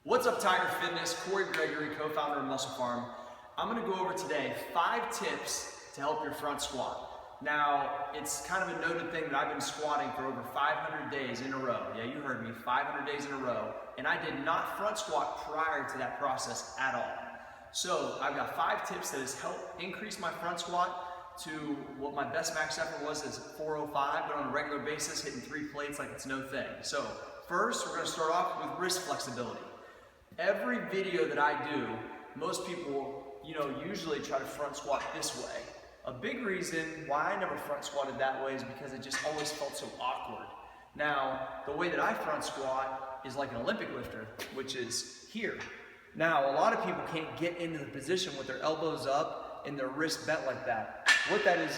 What's up, Tiger Fitness? Cory Gregory, co-founder of Muscle Farm. I'm going to go over today 5 tips to help your front squat. Now, it's kind of a noted thing that I've been squatting for over 500 days in a row. Yeah, you heard me, 500 days in a row. And I did not front squat prior to that process at all. So I've got 5 tips that has helped increase my front squat to what my best max effort was is 405, but on a regular basis, hitting 3 plates like it's no thing. So first, we're going to start off with wrist flexibility. Every video that I do, most people, usually try to front squat this way. A big reason why I never front squatted that way is because it just always felt so awkward. Now, the way that I front squat is like an Olympic lifter, which is here. Now, a lot of people can't get into the position with their elbows up and their wrist bent like that. What that is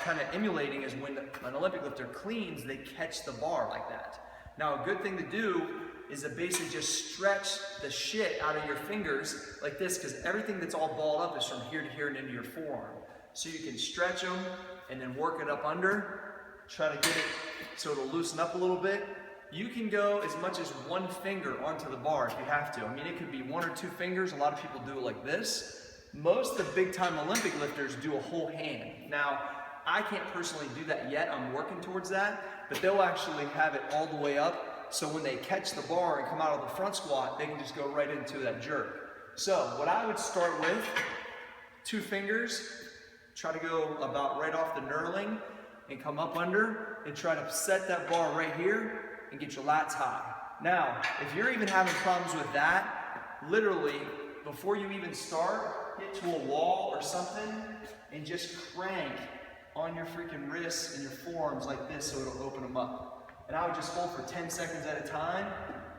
kind of emulating is when an Olympic lifter cleans, they catch the bar like that. Now, a good thing to do is to basically just stretch the shit out of your fingers like this, because everything that's all balled up is from here to here and into your forearm. So you can stretch them and then work it up under, try to get it so it'll loosen up a little bit. You can go as much as 1 finger onto the bar if you have to. I mean, it could be 1 or 2 fingers. A lot of people do it like this. Most of the big time Olympic lifters do a whole hand. Now, I can't personally do that yet. I'm working towards that, but they'll actually have it all the way up. So when they catch the bar and come out of the front squat, they can just go right into that jerk. So what I would start with, 2 fingers, try to go about right off the knurling and come up under and try to set that bar right here and get your lats high. Now, if you're even having problems with that, literally, before you even start, get to a wall or something and just crank on your freaking wrists and your forearms like this so it'll open them up. And I would just hold for 10 seconds at a time,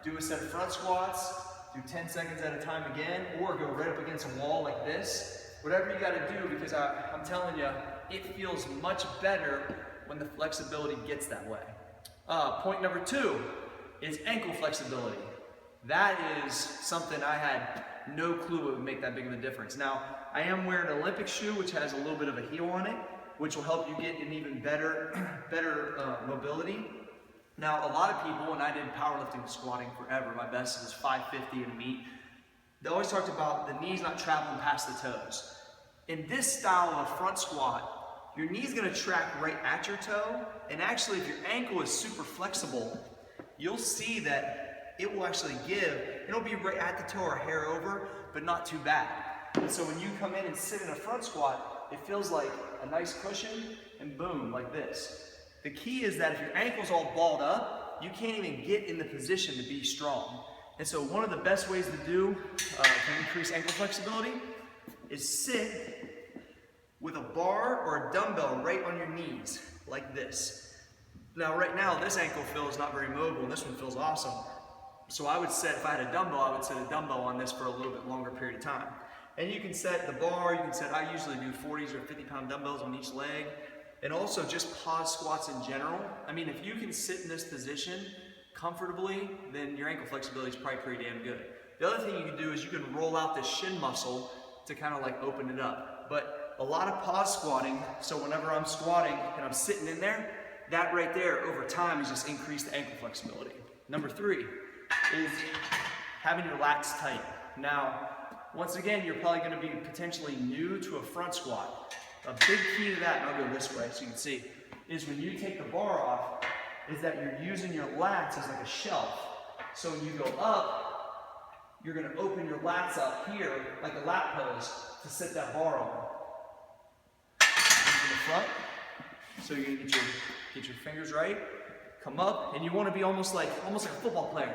do a set of front squats, do 10 seconds at a time again, or go right up against a wall like this. Whatever you gotta do, because I'm telling you, it feels much better when the flexibility gets that way. Point number 2 is ankle flexibility. That is something I had no clue it would make that big of a difference. Now, I am wearing an Olympic shoe, which has a little bit of a heel on it, which will help you get an even better mobility. Now, a lot of people, and I did powerlifting squatting forever, my best was 550 in meet, they always talked about the knees not traveling past the toes. In this style of a front squat, your knee's gonna track right at your toe, and actually if your ankle is super flexible, you'll see that it will actually give, it'll be right at the toe or a hair over, but not too bad. And so when you come in and sit in a front squat, it feels like a nice cushion, and boom, like this. The key is that if your ankle's all balled up, you can't even get in the position to be strong. And so one of the best ways to do to increase ankle flexibility is sit with a bar or a dumbbell right on your knees, like this. Now right now, this ankle feels not very mobile, and this one feels awesome. So I would set, if I had a dumbbell, I would set a dumbbell on this for a little bit longer period of time. And you can set the bar, you can set, I usually do 40s or 50-pound dumbbells on each leg. And also just pause squats in general. I mean, if you can sit in this position comfortably, then your ankle flexibility is probably pretty damn good. The other thing you can do is you can roll out the shin muscle to kind of like open it up. But a lot of pause squatting, so whenever I'm squatting and I'm sitting in there, that right there over time has just increased the ankle flexibility. Number 3 is having your lats tight. Now, once again, you're probably going to be potentially new to a front squat. A big key to that, and I'll go this way so you can see, is when you take the bar off, is that you're using your lats as like a shelf. So when you go up, you're going to open your lats up here, like a lat pose, to sit that bar on. Into the front. So you're going to get your fingers right, come up, and you want to be almost like a football player.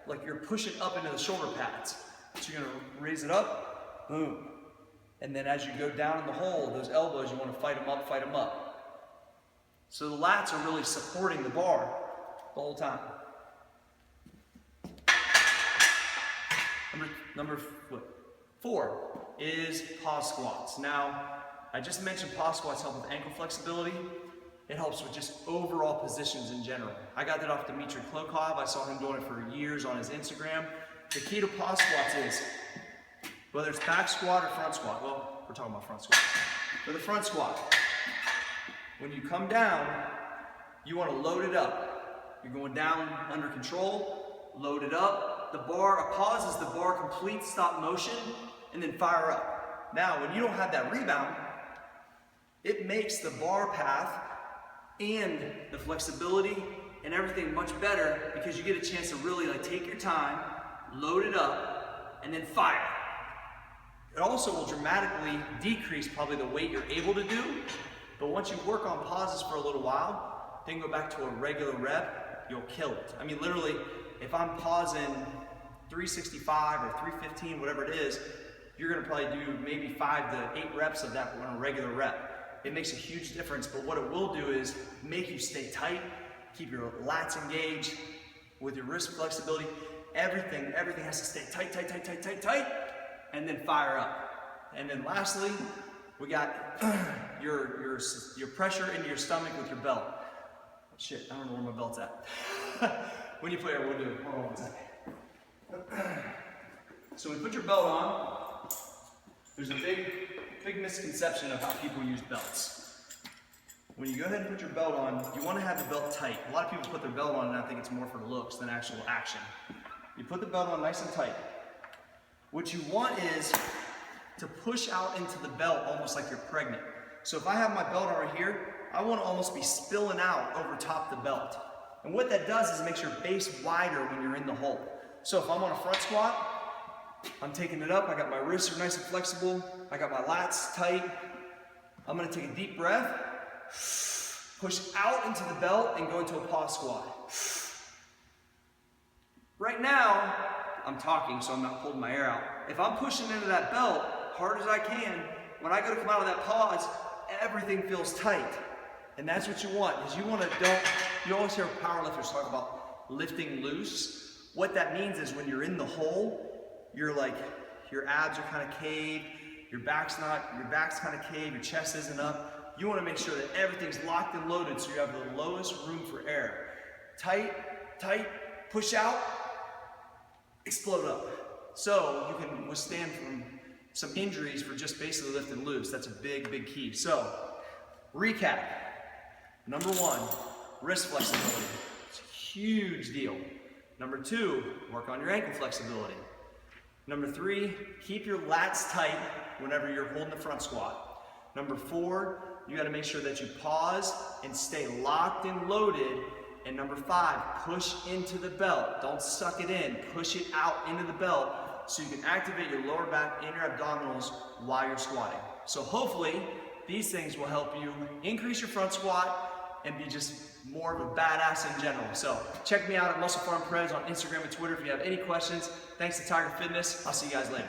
Like you're pushing up into the shoulder pads. So you're going to raise it up, boom. And then as you go down in the hole, those elbows, you want to fight them up. So the lats are really supporting the bar the whole time. Number 4 is pause squats. Now, I just mentioned pause squats help with ankle flexibility. It helps with just overall positions in general. I got that off Dmitry Klokov. I saw him doing it for years on his Instagram. The key to pause squats is, whether it's back squat or front squat, well, we're talking about front squat. For the front squat, when you come down, you want to load it up. You're going down under control, load it up, a pause is the bar complete stop motion, and then fire up. Now, when you don't have that rebound, it makes the bar path and the flexibility and everything much better because you get a chance to really like take your time, load it up, and then fire. It also will dramatically decrease probably the weight you're able to do, but once you work on pauses for a little while, then go back to a regular rep, you'll kill it. I mean, literally, if I'm pausing 365 or 315, whatever it is, you're gonna probably do maybe 5 to 8 reps of that on a regular rep. It makes a huge difference, but what it will do is make you stay tight, keep your lats engaged with your wrist flexibility. Everything has to stay tight, and then fire up. And then lastly, we got your pressure into your stomach with your belt. Shit, I don't know where my belt's at. When you put it, we'll do it. Hold on one second. So when you put your belt on, there's a big misconception of how people use belts. When you go ahead and put your belt on, you want to have the belt tight. A lot of people put their belt on and I think it's more for looks than actual action. You put the belt on nice and tight. What you want is to push out into the belt almost like you're pregnant. So if I have my belt on right here, I want to almost be spilling out over top the belt. And what that does is it makes your base wider when you're in the hole. So if I'm on a front squat, I'm taking it up, I got my wrists are nice and flexible, I got my lats tight. I'm going to take a deep breath, push out into the belt and go into a pause squat. Right now, I'm talking so I'm not pulling my air out. If I'm pushing into that belt hard as I can, when I go to come out of that pause, everything feels tight. And that's what you want, is you always hear powerlifters talk about lifting loose. What that means is when you're in the hole, you're like, your abs are kind of caved, your back's kind of caved, your chest isn't up. You want to make sure that everything's locked and loaded so you have the lowest room for air. Tight, push out, explode up. So you can withstand from some injuries for just basically lifting loose. That's a big key. So, recap. Number 1, wrist flexibility. It's a huge deal. Number 2, work on your ankle flexibility. Number 3, keep your lats tight whenever you're holding the front squat. Number 4, you got to make sure that you pause and stay locked and loaded. And number 5, push into the belt. Don't suck it in. Push it out into the belt so you can activate your lower back and your abdominals while you're squatting. So hopefully, these things will help you increase your front squat and be just more of a badass in general. So check me out at Muscle Farm Prez on Instagram and Twitter if you have any questions. Thanks to Tiger Fitness. I'll see you guys later.